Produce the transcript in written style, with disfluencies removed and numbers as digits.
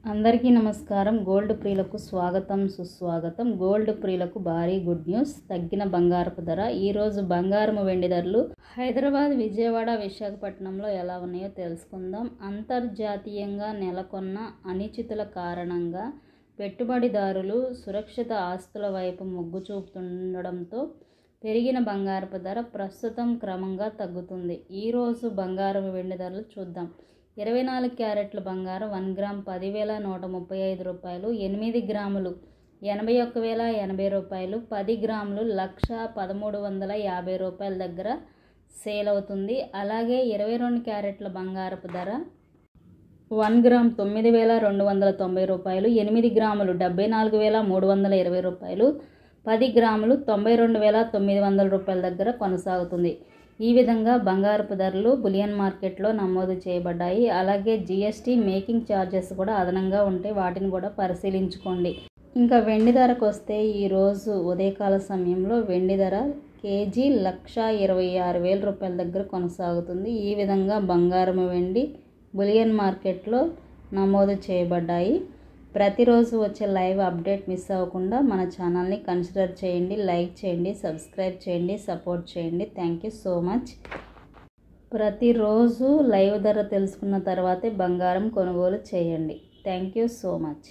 అందరికీ నమస్కారం. గోల్డ్ ప్రియులకు స్వాగతం సుస్వాగతం. గోల్డ్ ప్రియులకు భారీ గుడ్ న్యూస్. తగ్గిన బంగారపు ధర. ఈరోజు బంగారం వెండి ధరలు హైదరాబాద్, విజయవాడ, విశాఖపట్నంలో ఎలా ఉన్నాయో తెలుసుకుందాం. అంతర్జాతీయంగా నెలకొన్న అనిశ్చితుల కారణంగా పెట్టుబడిదారులు సురక్షిత ఆస్తుల వైపు మొగ్గు చూపుతుండడంతో పెరిగిన బంగారపు ధర ప్రస్తుతం క్రమంగా తగ్గుతుంది. ఈరోజు బంగారం వెండి ధరలు చూద్దాం. 24 క్యారెట్ల బంగారం 1 గ్రామ్ 10,135 రూపాయలు, 8 గ్రాములు 81,080 రూపాయలు, 10 గ్రాములు 1,1350 రూపాయల దగ్గర సేల్ అవుతుంది. అలాగే 22 క్యారెట్ల బంగారపు ధర 1 గ్రామ్ 9,290 రూపాయలు, 8 గ్రాములు 74,320 రూపాయలు, 10 గ్రాములు 92,900 రూపాయల దగ్గర కొనసాగుతుంది. ఈ విధంగా బంగారపు ధరలు బులియన్ మార్కెట్లో నమోదు చేయబడ్డాయి. అలాగే జీఎస్టీ, మేకింగ్ ఛార్జెస్ కూడా అదనంగా ఉంటే వాటిని కూడా పరిశీలించుకోండి. ఇంకా వెండి ధరకు వస్తే ఈరోజు ఉదయకాల సమయంలో వెండి ధర కేజీ 1,26,000 రూపాయల దగ్గర కొనసాగుతుంది. ఈ విధంగా బంగారం వెండి బులియన్ మార్కెట్లో నమోదు చేయబడ్డాయి. ప్రతిరోజు వచ్చే లైవ్ అప్డేట్ మిస్ అవ్వకుండా మన ఛానల్ని కన్సిడర్ చేయండి, లైక్ చేయండి, సబ్స్క్రైబ్ చేయండి, సపోర్ట్ చేయండి. Thank you so much. ప్రతిరోజు లైవ్ ధర తెలుసుకున్న తర్వాతే బంగారం కొనుగోలు చేయండి. Thank you so much.